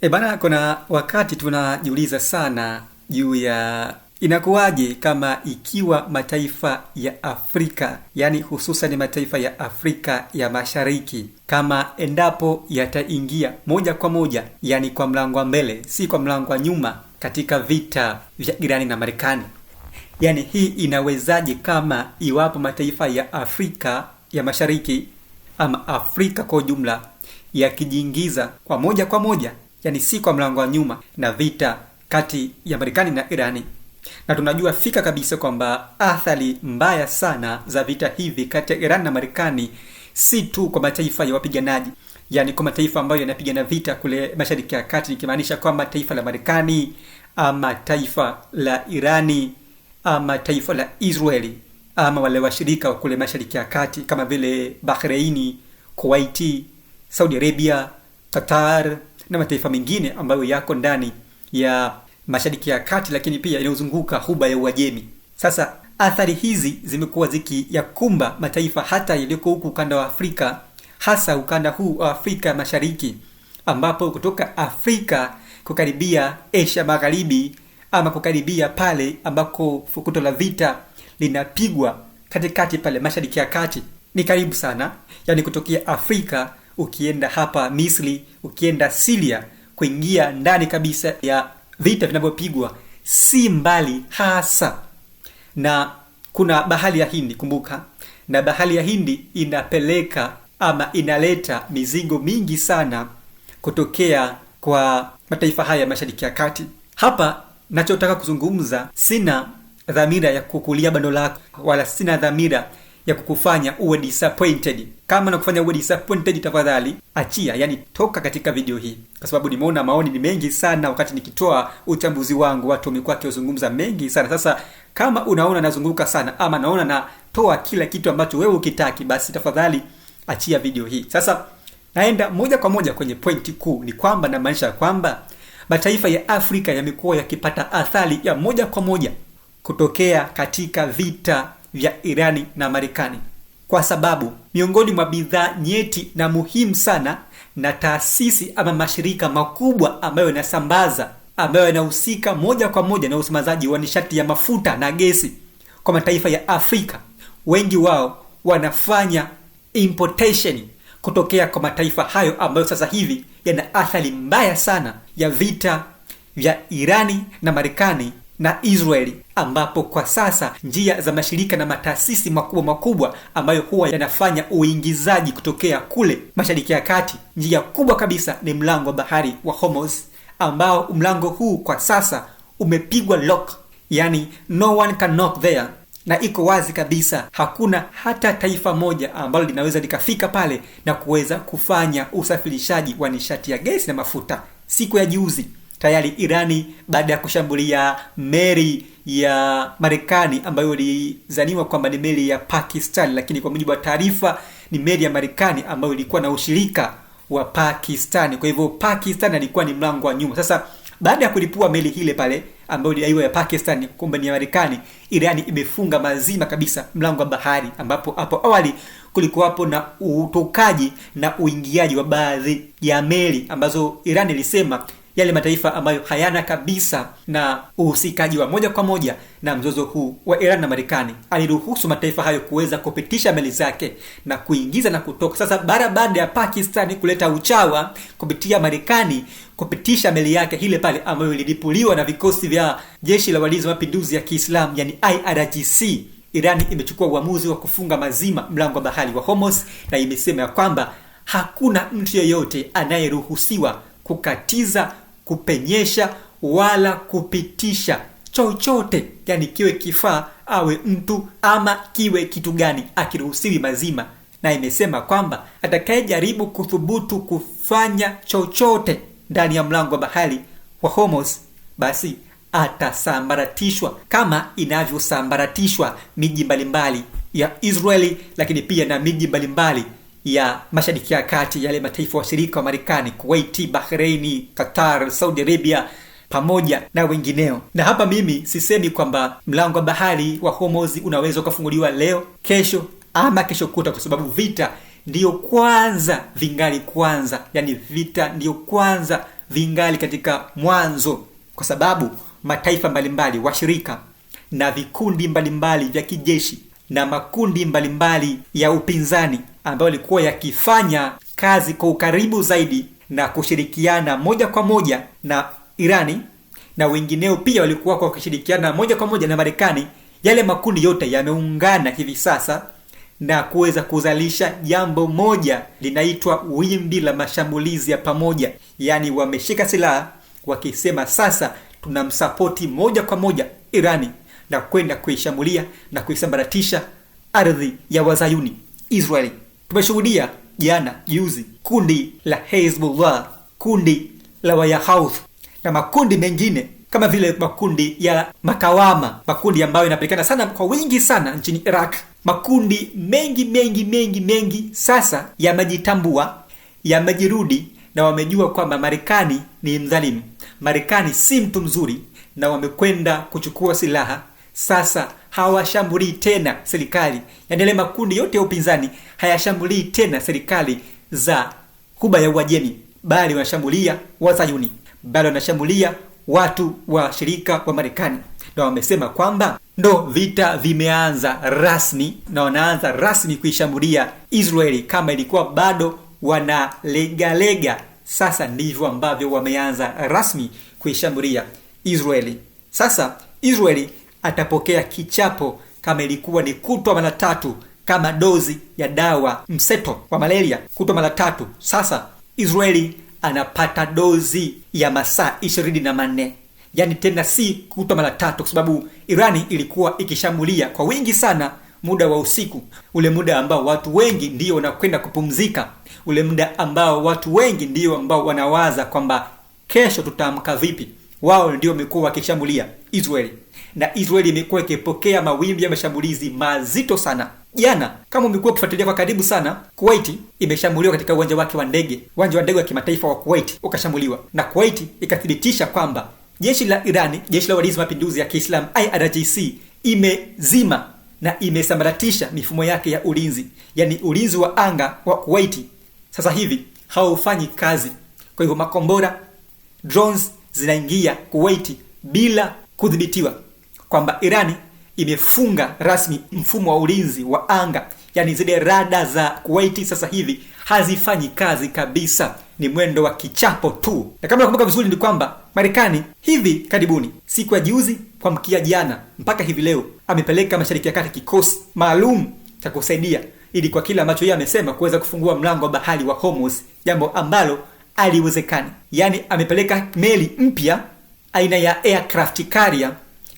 Bana, kuna wakati tunajiuliza sana juu ya inakuwaje kama ikiwa mataifa ya Afrika, yani hususan mataifa ya Afrika ya Mashariki, kama endapo yataingia moja kwa moja, yani kwa mlango wa mbele, si kwa mlango wa nyuma, katika vita vya Irani na Marekani. Yani hii inawezaje kama iwapo mataifa ya Afrika ya Mashariki ama Afrika kwa ujumla yakijiingiza kwa moja, yani si kwa mlango wa nyuma, na vita kati ya Marekani na Irani. Na tunajua fika kabisa kwamba athari mbaya sana za vita hivi kati ya Iran na Marekani si tu kwa mataifa ya wapiganaji, yani kwa mataifa ambayo yanapigana vita kule Mashariki ya Kati, nikimaanisha kwamba taifa la Marekani ama taifa la Irani ama taifa la Israeli ama wale washirika kule Mashariki ya Kati kama vile Bahrain, Kuwait, Saudi Arabia, Qatar na mataifa mengine ambayo yako ndani ya Mashariki ya Kati, lakini pia inayozunguka Ghuba ya Uajemi. Sasa athari hizi zimekuwa zikiyakumba mataifa hata yaliyoko huku ukanda wa Afrika, hasa ukanda huu wa Afrika Mashariki, ambapo kutoka Afrika kukaribia Asia Magharibi ama kukaribia pale ambako fukuto la vita linapigwa katikati pale Mashariki ya Kati ni karibu sana. Yani kutokea Afrika ukienda hapa Misri, ukienda Syria, kuingia ndani kabisa ya vita vinavyopigwa si mbali hasa. Na kuna bahari ya Hindi, kumbuka, na bahari ya Hindi inapeleka ama inaleta mizigo mingi sana kutokea kwa mataifa haya Mashariki ya Kati. Hapa nachotaka kuzungumza, sina dhamira ya kukulia bando lako, wala sina dhamira ya kukufanya uwe disappointed. Kama nakufanya uwe disappointed, tafadhali achia, yani toka katika video hii, kwa sababu nimeona maoni ni mengi sana wakati nikitoa uchambuzi wangu. Watu wamekuwa wakizungumza mengi sana. Sasa kama unaona nazunguka sana ama naona natoa kila kitu ambacho wewe ukitaki, basi tafadhali achia video hii. Sasa naenda moja kwa moja kwenye pointi kuu, ni kwamba namaanisha kwamba mataifa ya Afrika yamekuwa yakipata athari ya moja kwa moja kutokea katika vita vya Irani na Marekani, kwa sababu miongoni mwa bidhaa nyeti na muhimu sana na taasisi ama mashirika makubwa ambayo yanasambaza, ambayo yanahusika moja kwa moja na usambazaji wa nishati ya mafuta na gesi kwa mataifa ya Afrika, wengi wao wanafanya importation kutokea kwa mataifa hayo ambayo sasa hivi yana athari mbaya sana ya vita vya Irani na Marekani na Israeli, ambapo kwa sasa njia za mashirika na mataasisi makubwa ambayo huwa yanafanya uingizaji kutokea kule Mashariki ya Kati, njia kubwa kabisa ni mlango wa bahari wa Hormuz, ambao mlango huu kwa sasa umepigwa lock, yani no one can knock there, na iko wazi kabisa hakuna hata taifa moja ambalo linaweza likafika pale na kuweza kufanya usafirishaji wa nishati ya gesi na mafuta. Siku ya juzi tayari Irani, baada ya kushambulia meli ya Marekani ambayo ilizaniwa kwamba ni meli ya Pakistan, lakini kwa mujibu wa taarifa ni meli ya Marekani ambayo ilikuwa na ushirika wa Pakistan. Kwa hivyo Pakistan alikuwa ni mlango wa nyuma. Sasa baada ya kulipua meli hile pale ambayo ilidaiwa ya Pakistan kumbe ni ya Marekani, Irani imefunga mazima kabisa mlango wa bahari, ambapo hapo awali kulikuwa hapo na utokaji na uingiaji wa baadhi ya meli ambazo Irani ilisema yale mataifa ambayo hayana kabisa na uhusikaji wa moja kwa moja na mzozo huu wa Iran na Marekani, aliruhusu mataifa hayo kuweza kupitisha meli zake na kuingiza na kutoka. Sasa baada ya Pakistan kuleta uchawa kupitia Marekani kupitisha meli yake hile pale ambayo ililipuliwa na vikosi vya jeshi la walinzi wa mapinduzi ya Kiislamu, yani IRGC, Irani imechukua uamuzi wa kufunga mazima mlango wa bahari wa Hormuz, na imesema kwamba hakuna mtu yeyote anayeruhusiwa kukatiza, kupenyesha wala kupitisha chochote, yani kiwe kifaa awe mtu ama kiwe kitu gani, akiruhusiwi mazima. Na imesema kwamba atakayejaribu kuthubutu kufanya chochote ndani ya mlango wa bahari wa Hormuz, basi atasambaratishwa kama inavyosambaratishwa miji mbalimbali ya Israeli, lakini pia na miji mbalimbali ya Mashariki ya Kati, yale mataifa washirika wa Marekani, Kuwait, Bahrain, Qatar, Saudi Arabia pamoja na wengineo. Na hapa mimi sisemi kwamba mlango wa bahari wa Hormuz unaweza kufunguliwa leo, kesho ama kesho kuta, kwa sababu vita ndiyo kwanza vingali kwanza, yani vita ndiyo kwanza vingali katika mwanzo, kwa sababu mataifa mbalimbali washirika na vikundi mbalimbali vya kijeshi na makundi mbalimbali ya upinzani ambayo yalikuwa yakifanya kazi kwa ukaribu zaidi na kushirikiana moja kwa moja na Irani, na wengineo pia walikuwa kwa kushirikiana moja kwa moja na Marekani. Yale makundi yote yameungana hivi sasa na kuweza kuzalisha jambo moja linaitwa wimbi la mashambulizi ya pamoja. Yani wameshika silaha wakisema sasa tunamsapoti moja kwa moja Irani na kwenda kuishambulia na kuisambaratisha ardhi ya Wazayuni, Israeli. Tumeshuhudia jana juzi kundi la Hezbollah, kundi la Wayahouth na makundi mengine kama vile makundi ya Makawama, makundi ambayo yanapatikana sana kwa wingi sana nchini Iraq. Makundi mengi sasa yamejitambua, yamejirudi na wamejua kwamba Marekani ni mdhalimu, Marekani si mtu mzuri, na wamekwenda kuchukua silaha. Sasa hawashambulii tena serikali, yaani yale makundi yote ya upinzani hayashambulii tena serikali za Ghuba ya Uajemi, bali wanashambulia Wazayuni, bali wanashambulia watu wa shirika wa Marekani. Na wamesema kwamba ndo vita vimeanza rasmi, na wanaanza rasmi kuishambulia Israeli. Kama ilikuwa bado wanalega, sasa ndivyo ambavyo wameanza rasmi kuishambulia Israeli. Sasa Israeli atapokea kichapo kama ilikuwa ni kutwa mara 3 kama dozi ya dawa mseto wa malaria, kutwa mara 3. Sasa Israeli anapata dozi ya masaa 24. Yani tena si kutwa mara 3, kwa sababu Irani ilikuwa ikishambulia kwa wingi sana muda wa usiku, ule muda ambao watu wengi ndio wanakwenda kupumzika, ule muda ambao watu wengi ndio ambao wanawaza kwamba kesho tutaamka vipi. Wao ndio wamekuwa wakishambulia Israeli, na Israeli imekuwa ikipokea mawimbi ya mashambulizi mazito sana. Jana kama umekuwa kufuatilia kwa karibu sana, Kuwait imeshambuliwa katika uwanja wake wa ndege, uwanja wa ndege wa kimataifa wa Kuwait ukashambuliwa, na Kuwait ikathibitisha kwamba jeshi la Irani, jeshi la walinzi mapinduzi ya Kiislamu IRGC, imezima na imesambaratisha mifumo yake ya ulinzi, yani ulinzi wa anga wa Kuwait sasa hivi haufanyi kazi. Kwa hivyo makombora, drones zinaingia Kuwait bila kudhibitiwa, kwamba Irani imefunga rasmi mfumo wa ulinzi wa anga, yani zile rada za Kuwait sasa hivi hazifanyi kazi kabisa, ni mwendo wa kichapo tu. Na kama nakumbuka vizuri ni kwamba Marekani hivi karibuni, siku ya juzi kwa mkia jana mpaka hivi leo, amepeleka Mashariki ya Kati kikosi maalum cha kusaidia ili kwa kila ambacho yeye amesema kuweza kufungua mlango wa bahari wa Hormuz, jambo ambalo aliwezekani. Yani amepeleka meli mpya aina ya aircraft carrier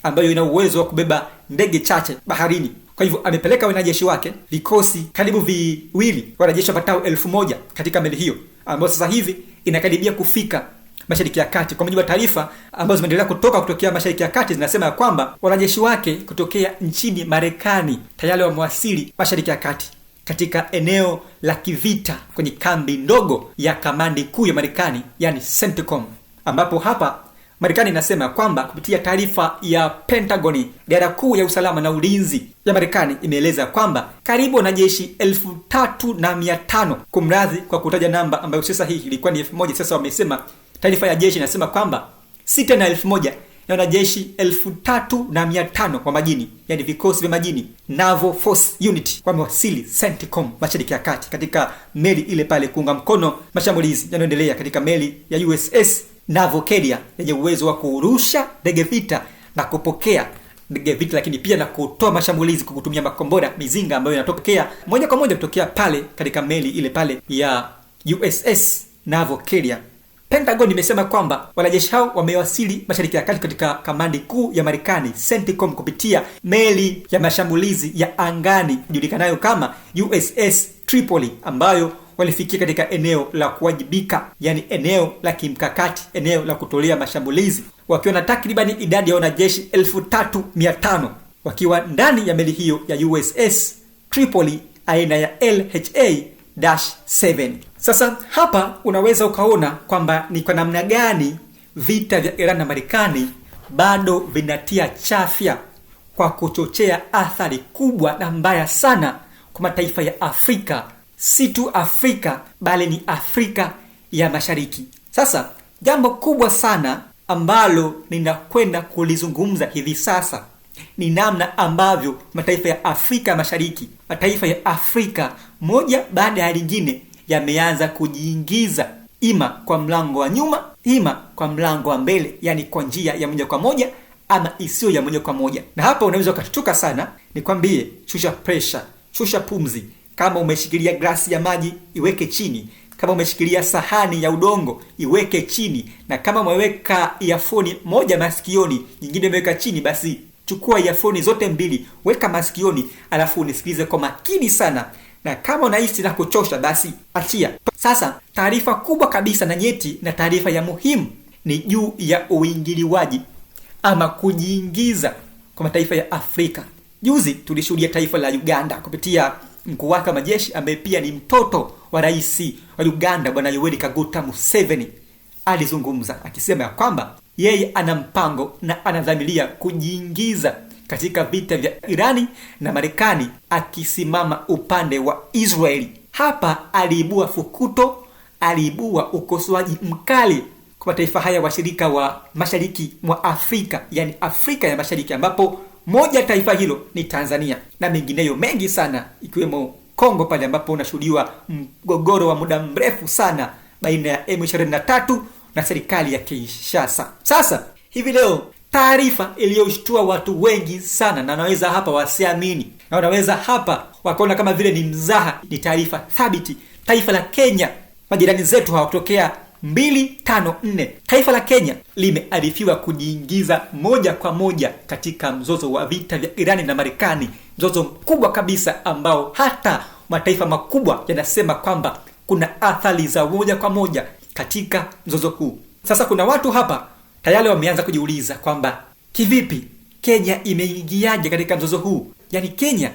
ambayo ina uwezo wa kubeba ndege chache baharini. Kwa hivyo amepeleka wanajeshi wake, vikosi karibu viwili, wanajeshi wapatao 1000 katika meli hiyo, ambayo sasa hivi inakaribia kufika Mashariki ya Kati. Kwa mujibu wa taarifa ambazo zimeendelea kutokea Mashariki ya Kati, zinasema kwamba wanajeshi wake kutokea nchini Marekani tayari wamewasili Mashariki ya Kati katika eneo la kivita kwenye kambi ndogo ya kamandi kuu ya Marekani, yani CENTCOM, ambapo hapa Marekani inasema kwamba kupitia taarifa ya Pentagon, idara kuu ya usalama na ulinzi ya Marekani imeeleza kwamba karibu wanajeshi 3500, kumradhi kwa kutaja namba ambayo sasa hii ilikuwa ni 1000, sasa wamesema taarifa ya jeshi inasema kwamba si tena 1000, na wanajeshi 3500 wa majini, yani vikosi vya majini, Naval Force Unit, wamewasili CENTCOM Mashariki ya Kati katika meli ile pale kuunga mkono mashambulizi yanayoendelea katika meli ya USS Naval Carrier yenye uwezo wa kurusha ndege vita na kupokea ndege vita, lakini pia na kutoa mashambulizi kwa kutumia makombora, mizinga ambayo inatokea moja kwa moja kutokea pale katika meli ile pale ya USS Naval Carrier. Pentagon imesema kwamba wanajeshi hao wamewasili Mashariki ya Kati katika kamandi kuu ya Marekani CENTCOM kupitia meli ya mashambulizi ya angani julikanayo kama USS Tripoli, ambayo walifikia katika eneo la kuwajibika, yani eneo la kimkakati, eneo la kutolea mashambulizi, wakiwa na takriban idadi ya wanajeshi 3500 wakiwa ndani ya meli hiyo ya USS Tripoli aina ya LHA-7. Sasa hapa unaweza ukaona kwamba ni kwa namna gani vita vya Iran na Marekani bado vinatia chafya kwa kuchochea athari kubwa na mbaya sana kwa mataifa ya Afrika, si tu Afrika bali ni Afrika ya Mashariki. Sasa Jambo kubwa sana ambalo ninakwenda kulizungumza hivi sasa ni namna ambavyo mataifa ya Afrika Mashariki, mataifa ya Afrika moja baada ya lingine yameanza kujiingiza ima kwa mlango wa nyuma, ima kwa mlango wa mbele, yani kwa njia ya moja kwa moja ama isiyo ya moja kwa moja. Na hapa unaweza ukashtuka sana, nikwambie, shusha pressure, shusha pumzi. Kama umeshikilia glasi ya maji, iweke chini. Kama umeshikilia sahani ya udongo, iweke chini. Na kama umeweka earphone moja masikioni, nyingine umeweka chini, basi chukua earphone zote mbili, weka masikioni, alafu unisikilize kwa makini sana. Na kama unahisi na kuchosha, basi achia. Sasa taarifa kubwa kabisa na nyeti na taarifa ya muhimu ni juu ya uingiliwaji ama kujiingiza kwa mataifa ya Afrika. Juzi tulishuhudia taifa la Uganda kupitia mkuu wake wa majeshi ambaye pia ni mtoto wa rais wa Uganda, Bwana Yoweri Kaguta Museveni, alizungumza akisema kwamba yeye ana mpango na anadhamiria kujiingiza katika vita vya Irani na Marekani, akisimama upande wa Israeli. Hapa aliibua fukuto, aliibua ukosoaji mkali kwa mataifa haya washirika wa mashariki mwa Afrika, yani Afrika ya Mashariki, ambapo moja taifa hilo ni Tanzania na mengineyo mengi sana, ikiwemo Kongo pale ambapo unashuhudiwa mgogoro wa muda mrefu sana baina ya M23 na serikali ya Kinshasa. Sasa hivi leo taarifa iliyoshtua watu wengi sana, na naweza hapa wasiamini, na wanaweza hapa wakaona kama vile ni mzaha, ni taarifa thabiti. Taifa la Kenya, majirani zetu hawatokea 254, taifa la Kenya limearifiwa kujiingiza moja kwa moja katika mzozo wa vita vya Irani na Marekani, mzozo mkubwa kabisa ambao hata mataifa makubwa yanasema kwamba kuna athari za moja kwa moja katika mzozo huu. Sasa kuna watu hapa tayari wameanza kujiuliza kwamba kivipi Kenya imeingiaje katika mzozo huu? Yani Kenya,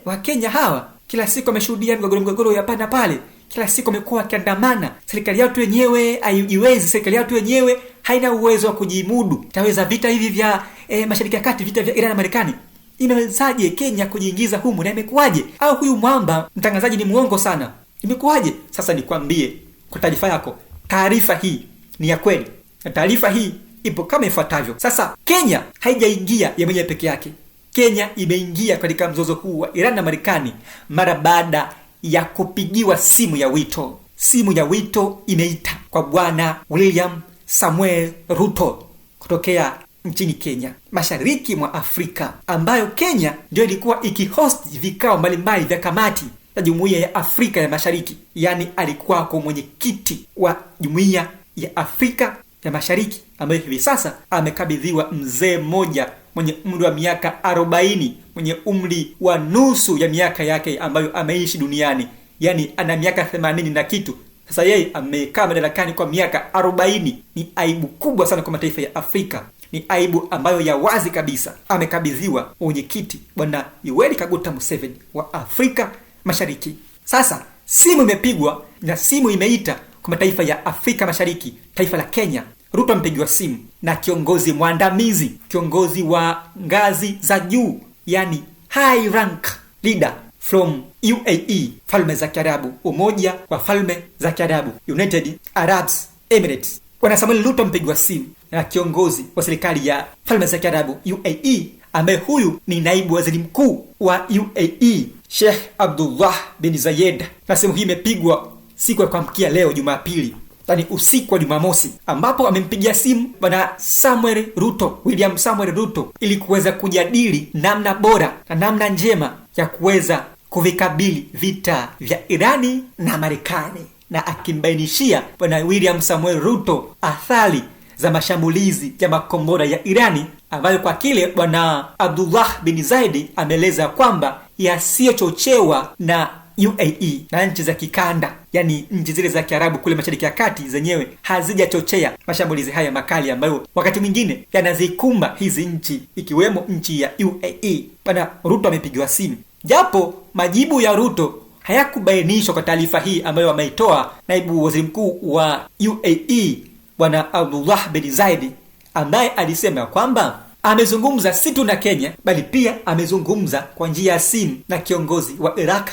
wa Kenya hawa kila siku wameshuhudia mgogoro ya pana pale. Kila siku wamekuwa wakiandamana. Serikali yao wenyewe haijiwezi, serikali yao wenyewe haina uwezo wa kujimudu. Taweza vita hivi vya Mashariki ya Kati, vita vya Iran na Marekani. Imewezaje Kenya kujiingiza humu, na imekuaje? Au huyu mwamba mtangazaji ni muongo sana? Imekuaje? Sasa nikwambie kwa taarifa yako, taarifa hii ni ya kweli. Na taarifa hii ipo kama ifuatavyo. Sasa Kenya haijaingia ya mwenyewe peke yake. Kenya imeingia katika mzozo huu wa Iran na Marekani mara baada ya kupigiwa simu ya wito. Simu ya wito imeita kwa Bwana William Samuel Ruto kutokea nchini Kenya, mashariki mwa Afrika, ambayo Kenya ndio ilikuwa ikihost vikao mbalimbali vya kamati ya Jumuiya ya Afrika ya Mashariki. Yani alikuwa kwa mwenyekiti wa Jumuiya ya Afrika ya Mashariki, ambaye hivi sasa amekabidhiwa mzee mmoja mwenye umri wa miaka 40, mwenye umri wa nusu ya miaka yake ambayo ameishi duniani. Yani ana miaka 80 na kitu. Sasa yeye amekaa madarakani kwa miaka 40. Ni aibu kubwa sana kwa mataifa ya Afrika. Ni aibu ambayo ya wazi kabisa. Amekabidhiwa mwenyekiti Bwana Yoweri Kaguta Museveni wa Afrika Mashariki. Sasa simu imepigwa na simu imeita kwa mataifa ya Afrika Mashariki. Taifa la Kenya, Ruto amepigiwa simu na kiongozi mwandamizi, kiongozi wa ngazi za juu, yani high rank leader from UAE, Falme za Kiarabu, Umoja wa Falme za Kiarabu, United Arab Emirates. Bwana Samuel Ruto amepigiwa simu na kiongozi wa serikali ya Falme za Kiarabu UAE, ambaye huyu ni naibu waziri mkuu wa UAE, Sheikh Abdullah bin Zayed. Na simu hii imepigwa siku ya kuamkia leo Jumapili, yani usiku wa Jumamosi, ambapo amempigia simu Bwana Samuel Ruto, William Samuel Ruto, ili kuweza kujadili namna bora na namna njema ya kuweza kuvikabili vita vya Irani na Marekani, na akimbainishia Bwana William Samuel Ruto athari za mashambulizi ya makombora ya Irani, ambayo kwa kile Bwana Abdullah bin Zayed ameeleza kwamba yasiyochochewa na UAE na nchi za kikanda, yani nchi zile za Kiarabu kule Mashariki ya Kati zenyewe hazijachochea mashambulizi haya makali ambayo wakati mwingine yanazikumba hizi nchi, ikiwemo nchi ya UAE. Bwana Ruto amepigiwa simu, japo majibu ya Ruto hayakubainishwa kwa taarifa hii ambayo ameitoa naibu waziri mkuu wa UAE Bwana Abdullah bin Zayed, ambaye alisema kwamba amezungumza si tu na Kenya bali pia amezungumza kwa njia ya simu na kiongozi wa Iraq,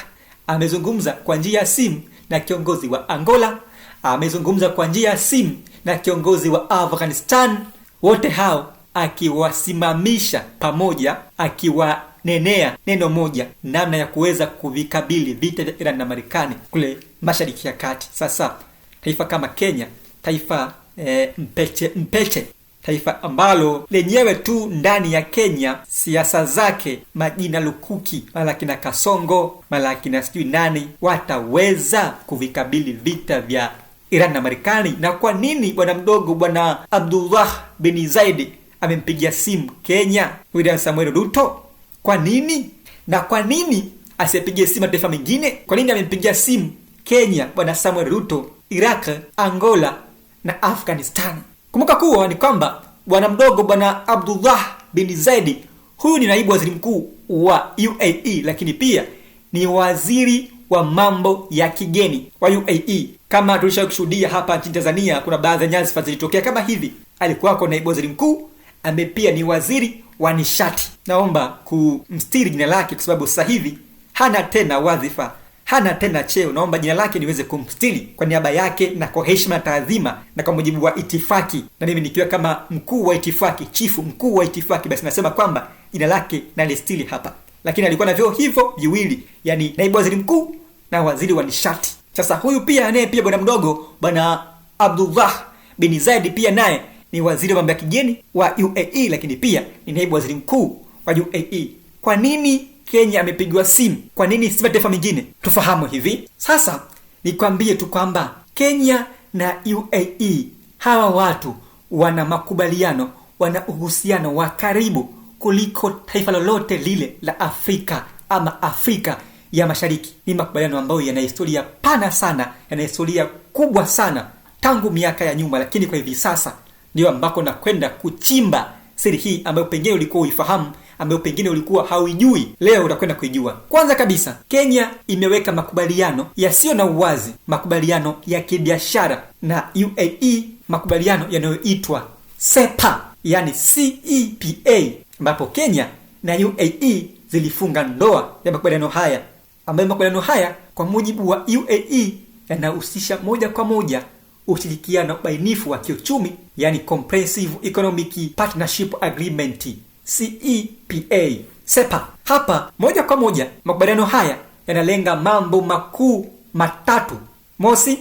amezungumza kwa njia ya simu na kiongozi wa Angola, amezungumza kwa njia ya simu na kiongozi wa Afghanistan, wote hao akiwasimamisha pamoja, akiwanenea neno moja, namna ya kuweza kuvikabili vita vya Iran na Marekani kule Mashariki ya Kati. Sasa taifa kama Kenya, taifa mpeche, taifa ambalo lenyewe tu ndani ya Kenya siasa zake majina lukuki, mara kina Kasongo, mara kina sijui nani, wataweza kuvikabili vita vya Iran na Marekani? Na kwa nini bwana mdogo, bwana Abdullah bin Zayed amempigia simu Kenya William Samuel Ruto? Kwa nini? Na kwa nini asipigie simu taifa mengine? Kwa nini amempigia simu Kenya bwana Samuel Ruto, Iraq, Angola na Afghanistan? Kumbuka kuwa ni kwamba bwana mdogo, bwana Abdullah bin Zayed, huyu ni naibu waziri mkuu wa UAE, lakini pia ni waziri wa mambo ya kigeni wa UAE. Kama tulishakushuhudia hapa nchini Tanzania, kuna baadhi ya nyadhifa zilitokea kama hivi. Alikuwako naibu waziri mkuu, pia ni waziri wa nishati. Naomba kumstiri jina lake kwa sababu sasa hivi hana tena wadhifa, hana tena cheo. Naomba jina lake niweze kumstiri kwa niaba yake na kwa heshima na taadhima na kwa mujibu wa itifaki, na mimi nikiwa kama mkuu wa itifaki, chifu mkuu wa itifaki, basi nasema kwamba jina lake nalistiri hapa. Lakini alikuwa na vyeo hivyo viwili, yani naibu waziri mkuu na waziri wa nishati. Sasa huyu pia naye pia bwana mdogo, bwana Abdullah bin Zayed, pia naye ni waziri wa mambo ya kigeni wa UAE, lakini pia ni naibu waziri mkuu wa UAE. Kwa nini Kenya amepigwa simu? Kwa nini si mataifa mengine? Tufahamu hivi. Sasa nikwambie tu kwamba Kenya na UAE, hawa watu wana makubaliano, wana uhusiano wa karibu kuliko taifa lolote lile la Afrika ama Afrika ya Mashariki. Ni makubaliano ambayo yana historia pana sana, yana historia kubwa sana tangu miaka ya nyuma, lakini kwa hivi sasa ndio ambako nakwenda kuchimba siri hii ambayo pengine ulikuwa uifahamu, ambayo pengine ulikuwa hauijui. Leo utakwenda kuijua. Kwanza kabisa, Kenya imeweka makubaliano yasiyo na uwazi, makubaliano ya kibiashara na UAE, makubaliano yanayoitwa CEPA, yani CEPA, ambapo Kenya na UAE zilifunga ndoa ya makubaliano haya, ambayo makubaliano haya kwa mujibu wa UAE yanahusisha moja kwa moja ushirikiano bainifu wa kiuchumi, yani Comprehensive Economic Partnership Agreement, CEPA, CEPA. Hapa moja kwa moja makubaliano haya yanalenga mambo makuu matatu. Mosi,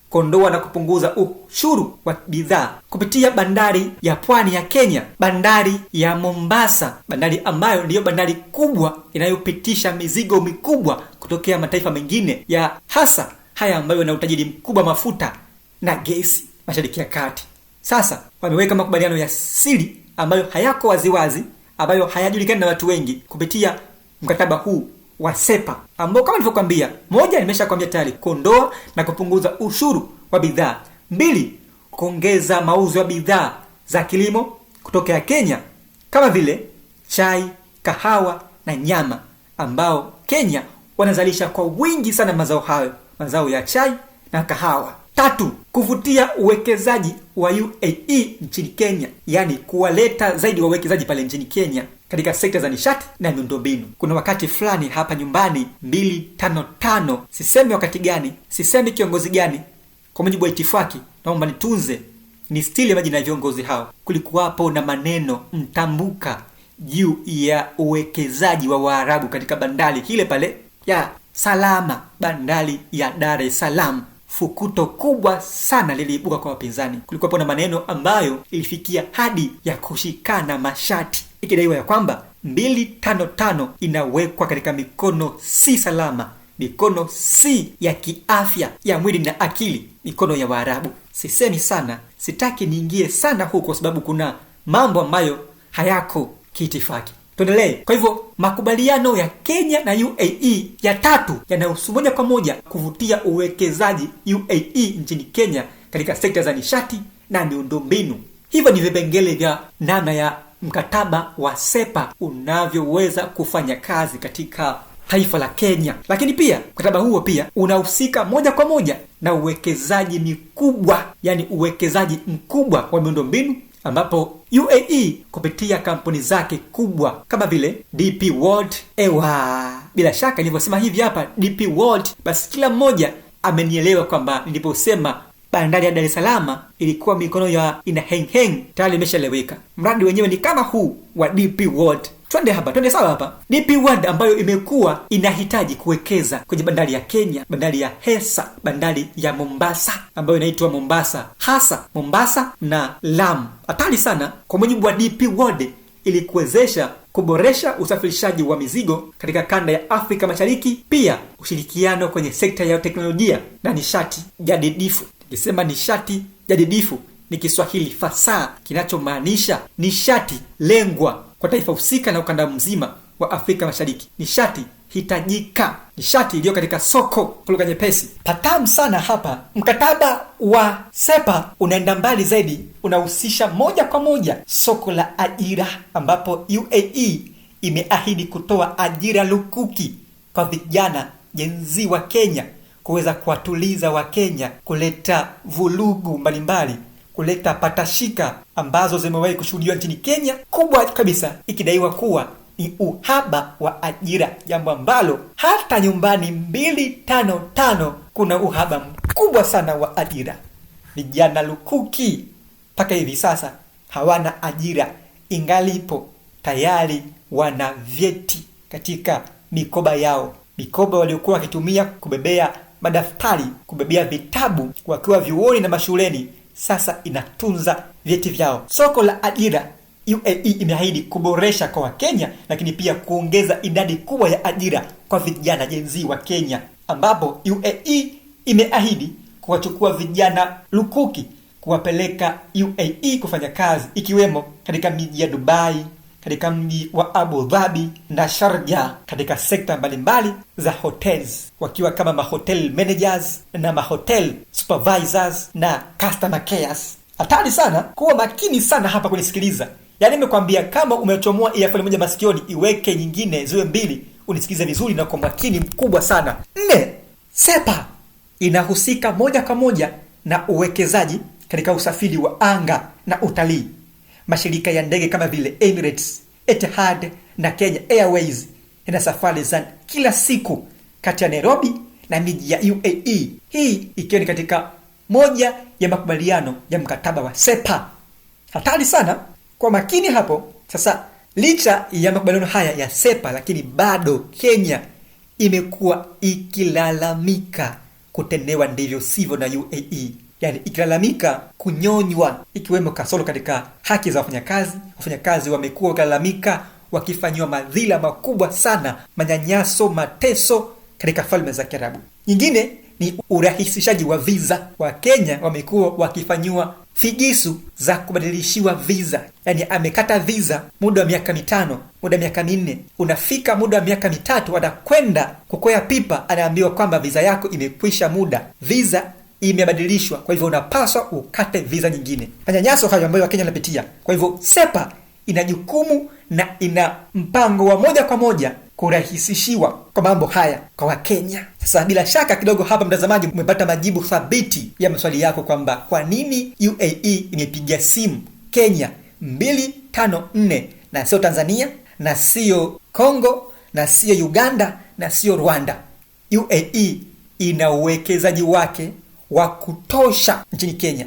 kuondoa na kupunguza ushuru wa bidhaa kupitia bandari ya pwani ya Kenya, bandari ya Mombasa, bandari ambayo ndiyo bandari kubwa inayopitisha mizigo mikubwa kutokea mataifa mengine ya hasa haya ambayo yana utajiri mkubwa mafuta na gesi Mashariki ya Kati. Sasa wameweka makubaliano ya siri ambayo hayako waziwazi, ambayo hayajulikani na watu wengi kupitia mkataba huu wa CEPA, ambao kama nilivyokuambia, moja nimeshakwambia tayari, kuondoa na kupunguza ushuru wa bidhaa. Mbili, kuongeza mauzo ya bidhaa za kilimo kutoka Kenya kama vile chai, kahawa na nyama, ambao Kenya wanazalisha kwa wingi sana mazao hayo, mazao ya chai na kahawa. Tatu, kuvutia uwekezaji wa UAE nchini Kenya, yani kuwaleta zaidi wawekezaji pale nchini Kenya katika sekta za nishati na miundombinu. Kuna wakati fulani hapa nyumbani 255, sisemi wakati gani, sisemi kiongozi gani, kwa mujibu wa itifaki, naomba nitunze ni stili ya majina ya viongozi hao, kulikuwapo na maneno mtambuka juu ya uwekezaji wa Waarabu katika bandari hile pale ya Salama, bandari ya Dar es Salaam. Fukuto kubwa sana liliibuka kwa wapinzani. Kulikuwa na maneno ambayo ilifikia hadi ya kushikana mashati, ikidaiwa ya kwamba 255 inawekwa katika mikono si salama, mikono si ya kiafya ya mwili na akili, mikono ya Waarabu. Sisemi sana, sitaki niingie sana huko kwa sababu kuna mambo ambayo hayako kiitifaki. Tuendelee. Kwa hivyo makubaliano ya Kenya na UAE ya tatu yanahusu moja kwa moja kuvutia uwekezaji UAE nchini Kenya katika sekta za nishati na miundombinu. Hivyo ni vipengele vya namna ya mkataba wa CEPA unavyoweza kufanya kazi katika taifa la Kenya. Lakini pia mkataba huo pia unahusika moja kwa moja na uwekezaji mkubwa, yani uwekezaji mkubwa wa miundombinu, ambapo UAE kupitia kampuni zake kubwa kama vile DP World, bila shaka nilivyosema hivi hapa DP World, basi kila mmoja amenielewa kwamba niliposema bandari ya Dar es Salaam ilikuwa mikono ya ina heng heng, tayari imeshaeleweka. Mradi wenyewe ni kama huu wa DP World. Twende sawa hapa. DP World ambayo imekuwa inahitaji kuwekeza kwenye bandari ya Kenya, bandari ya Hesa, bandari ya Mombasa ambayo inaitwa Mombasa, hasa Mombasa na Lamu. Hatari sana. Kwa mujibu wa DP World, ili kuwezesha kuboresha usafirishaji wa mizigo katika kanda ya Afrika Mashariki, pia ushirikiano kwenye sekta ya teknolojia na nishati jadidifu. Nikisema nishati jadidifu ni Kiswahili fasaha kinachomaanisha nishati lengwa kwa taifa husika na ukanda mzima wa Afrika Mashariki. Nishati hitajika, nishati iliyo katika soko kwa lugha nyepesi. Patamu sana hapa. Mkataba wa SEPA unaenda mbali zaidi, unahusisha moja kwa moja soko la ajira, ambapo UAE imeahidi kutoa ajira lukuki kwa vijana jenzi wa Kenya, kuweza kuwatuliza wa Kenya, kuleta vulugu mbalimbali, kuleta patashika ambazo zimewahi kushuhudiwa nchini Kenya, kubwa kabisa ikidaiwa kuwa ni uhaba wa ajira, jambo ambalo hata nyumbani 255 kuna uhaba mkubwa sana wa ajira. Vijana lukuki mpaka hivi sasa hawana ajira, ingalipo tayari wana vyeti katika mikoba yao, mikoba waliokuwa wakitumia kubebea madaftari, kubebea vitabu wakiwa vyuoni na mashuleni, sasa inatunza vyeti vyao. Soko la ajira, UAE imeahidi kuboresha kwa Wakenya, lakini pia kuongeza idadi kubwa ya ajira kwa vijana jenzi wa Kenya, ambapo UAE imeahidi kuwachukua vijana lukuki kuwapeleka UAE kufanya kazi, ikiwemo katika miji ya Dubai, katika mji wa Abu Dhabi na Sharjah, katika sekta mbalimbali za hotels, wakiwa kama mahotel managers na mahotel supervisors na customer cares. Hatari sana, kuwa makini sana hapa kunisikiliza. Yaani nimekwambia kama umechomoa earphone moja masikioni, iweke nyingine ziwe mbili, unisikilize vizuri na kwa makini mkubwa sana. 4. SEPA inahusika moja kwa moja na uwekezaji katika usafiri wa anga na utalii. Mashirika ya ndege kama vile Emirates, Etihad na Kenya Airways ina safari za kila siku kati ya Nairobi na miji ya UAE. Hii ikiwa ni katika moja ya makubaliano ya mkataba wa SEPA. Hatari sana, kwa makini hapo. Sasa licha ya makubaliano haya ya SEPA, lakini bado Kenya imekuwa ikilalamika kutendewa ndivyo sivyo na UAE. Yani ikilalamika kunyonywa, ikiwemo kasoro katika haki za wafanyakazi. Wafanyakazi wamekuwa wakilalamika wakifanywa madhila makubwa sana, manyanyaso, mateso katika falme za Kiarabu. Nyingine ni urahisishaji wa visa. Wa Kenya wamekuwa wakifanywa figisu za kubadilishiwa visa. Yani amekata visa muda wa miaka 5, muda wa miaka 4, unafika muda wa miaka 3 anakwenda kukoya pipa, anaambiwa kwamba visa yako imekwisha muda, visa imebadilishwa, kwa hivyo unapaswa ukate visa nyingine. Manyanyaso hayo ambayo Wakenya wanapitia. Kwa hivyo SEPA ina jukumu na ina mpango wa moja kwa moja kurahisishiwa kwa mambo haya kwa Wakenya. Sasa bila shaka kidogo hapa mtazamaji umepata majibu thabiti ya maswali yako kwamba kwa nini UAE imepiga simu Kenya 254 na sio Tanzania na sio Kongo na sio Uganda na sio Rwanda. UAE ina uwekezaji wake wa kutosha nchini Kenya.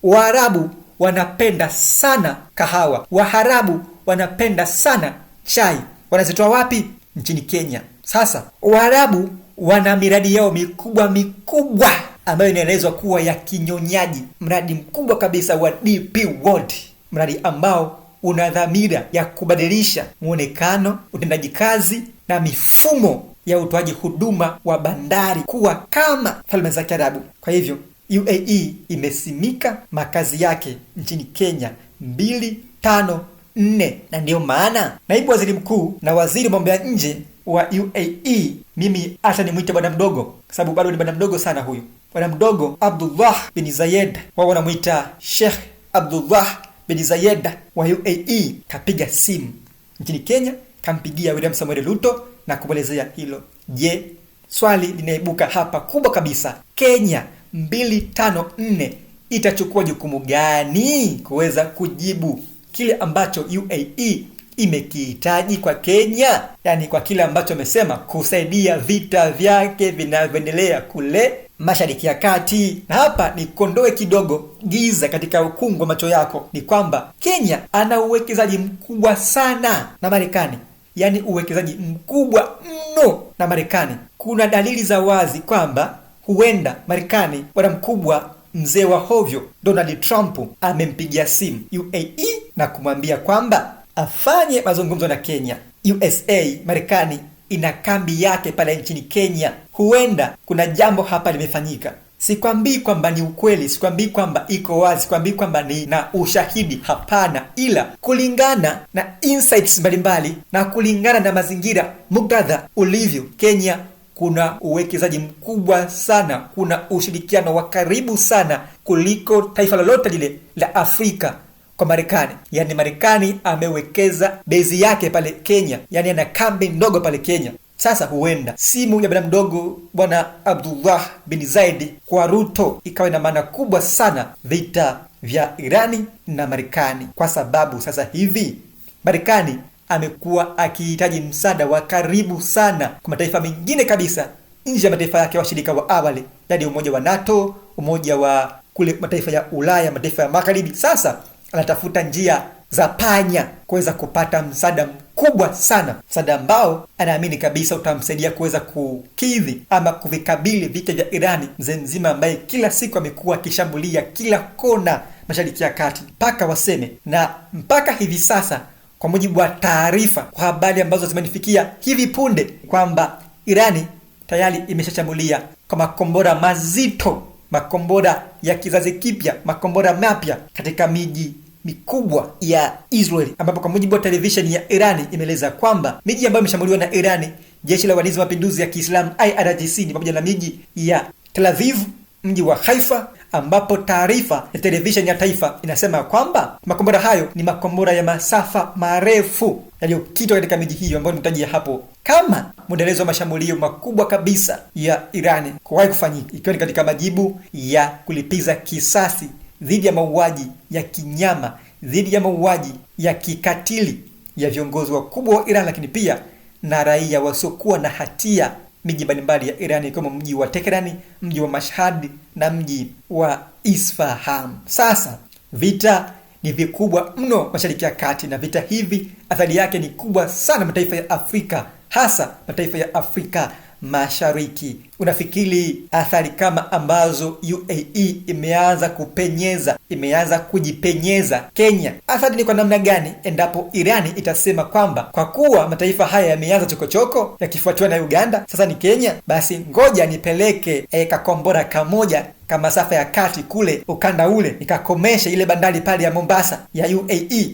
Waarabu wanapenda sana kahawa, Waarabu wanapenda sana chai. Wanazitoa wapi? Nchini Kenya. Sasa Waarabu wana miradi yao mikubwa ambayo inaelezwa kuwa ya kinyonyaji. Mradi mkubwa kabisa wa DP World, mradi ambao una dhamira ya kubadilisha muonekano, utendaji kazi na mifumo ya utoaji huduma wa bandari kuwa kama falme za Kiarabu. Kwa hivyo UAE imesimika makazi yake nchini Kenya 254, na ndio maana naibu waziri mkuu na waziri mambo ya nje wa UAE, mimi hata nimuite bwana mdogo kwa sababu bado ni bwana mdogo sana huyu, bwana mdogo Abdullah bin Zayed, wao wanamuita Sheikh Abdullah bin Zayed wa UAE, kapiga simu nchini Kenya, kampigia William Samoei Ruto na kumwelezea hilo. Je, swali linaibuka hapa kubwa kabisa, Kenya 254 itachukua jukumu gani kuweza kujibu kile ambacho UAE imekihitaji kwa Kenya? Yani kwa kile ambacho amesema kusaidia vita vyake vinavyoendelea kule Mashariki ya Kati. Na hapa ni kondoe kidogo giza katika ukungu wa macho yako, ni kwamba Kenya ana uwekezaji mkubwa sana na Marekani, yani uwekezaji mkubwa mno na Marekani. Kuna dalili za wazi kwamba huenda Marekani, bwana mkubwa mzee wa hovyo Donald Trump, amempigia simu UAE na kumwambia kwamba afanye mazungumzo na Kenya. USA, Marekani, ina kambi yake pale nchini Kenya. Huenda kuna jambo hapa limefanyika. Sikwambii kwamba ni ukweli, sikwambii kwamba iko wazi, sikwambii kwamba ni na ushahidi, hapana, ila kulingana na insights mbalimbali na kulingana na mazingira muktadha ulivyo, Kenya kuna uwekezaji mkubwa sana, kuna ushirikiano wa karibu sana kuliko taifa lolote lile la Afrika kwa Marekani. Yani Marekani amewekeza bezi yake pale Kenya, yani ana kambi ndogo pale Kenya. Sasa huenda simu ya bwana mdogo bwana Abdullah bin Zayed kwa Ruto ikawa na maana kubwa sana vita vya Irani na Marekani, kwa sababu sasa hivi Marekani amekuwa akihitaji msaada wa karibu sana kwa mataifa mengine kabisa nje ya mataifa yake washirika wa awali, yani umoja wa NATO, umoja wa kule mataifa ya Ulaya, mataifa ya Magharibi. Sasa anatafuta njia za panya kuweza kupata msaada mkubwa sana, msaada ambao anaamini kabisa utamsaidia kuweza kukidhi ama kuvikabili vita vya Irani, mzee mzima ambaye kila siku amekuwa akishambulia kila kona Mashariki ya Kati mpaka waseme. Na mpaka hivi sasa, kwa mujibu wa taarifa, kwa habari ambazo zimenifikia hivi punde, kwamba Irani tayari imeshashambulia kwa makombora mazito, makombora ya kizazi kipya, makombora mapya katika miji mikubwa ya Israeli, ambapo kwa mujibu wa television ya Irani imeeleza kwamba miji ambayo imeshambuliwa na Irani, jeshi la walinzi wa mapinduzi ya Kiislamu IRGC, ni pamoja na miji ya Tel Aviv, mji wa Haifa, ambapo taarifa ya television ya taifa inasema kwamba makombora hayo ni makombora ya masafa marefu yaliyokitwa katika miji hiyo ambayo nimetajia hapo, kama mwendelezo wa mashambulio makubwa kabisa ya Irani kuwahi kufanyika, ikiwa ni katika majibu ya kulipiza kisasi dhidi ya mauaji ya kinyama, dhidi ya mauaji ya kikatili ya viongozi wakubwa wa Iran, lakini pia na raia wasiokuwa na hatia miji mbalimbali ya Iran, kama mji wa Tehran, mji wa Mashhad na mji wa Isfahan. Sasa vita ni vikubwa mno Mashariki ya Kati, na vita hivi athari yake ni kubwa sana mataifa ya Afrika, hasa mataifa ya Afrika Mashariki. Unafikiri athari kama ambazo UAE imeanza kupenyeza, imeanza kujipenyeza Kenya, athari ni kwa namna gani endapo Irani itasema kwamba kwa kuwa mataifa haya yameanza chokochoko yakifuatiwa na Uganda, sasa ni Kenya, basi ngoja nipeleke kakombora kamoja kama masafa ya kati kule ukanda ule nikakomesha ile bandari pale ya Mombasa ya UAE.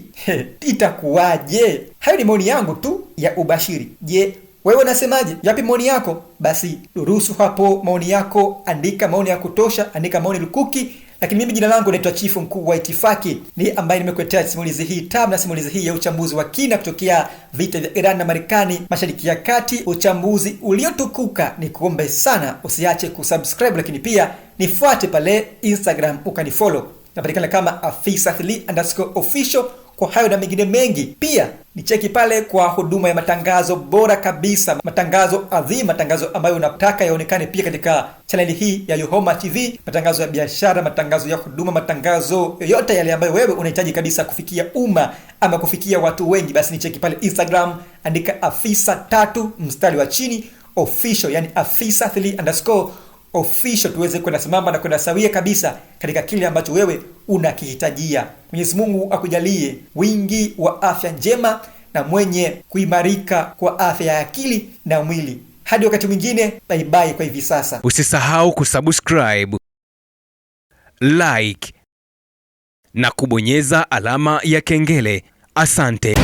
Itakuwaje? Hayo ni maoni yangu tu ya ubashiri. Je, wewe unasemaje? Yapi maoni yako? Basi ruhusu hapo maoni yako, andika maoni ya kutosha, andika maoni lukuki. Lakini mimi jina langu naitwa Chifu Mkuu wa Itifaki, ni ambaye nimekuletea simulizi hii tamu na simulizi hii ya uchambuzi wa kina kutokea vita vya Iran na Marekani Mashariki ya Kati, uchambuzi uliotukuka. Ni kuombe sana usiache kusubscribe, lakini pia nifuate pale Instagram ukanifollow, napatikana kama Afisa3_official kwa hayo na mengine mengi. Pia nicheki pale kwa huduma ya matangazo bora kabisa, matangazo adhimu, matangazo ambayo unataka yaonekane pia katika chaneli hii ya Yohoma TV, matangazo ya biashara, matangazo ya huduma, matangazo yoyote yale ambayo wewe unahitaji kabisa kufikia umma ama kufikia watu wengi. Basi nicheki pale Instagram, andika Afisa3_official, yani Afisa3_official, tuweze kwenda sambamba na kwenda sawia kabisa katika kile ambacho wewe unakihitajia. Mwenyezi Mungu akujalie wingi wa afya njema na mwenye kuimarika kwa afya ya akili na mwili. Hadi wakati mwingine, bye bye kwa hivi sasa. Usisahau kusubscribe, like na kubonyeza alama ya kengele. Asante.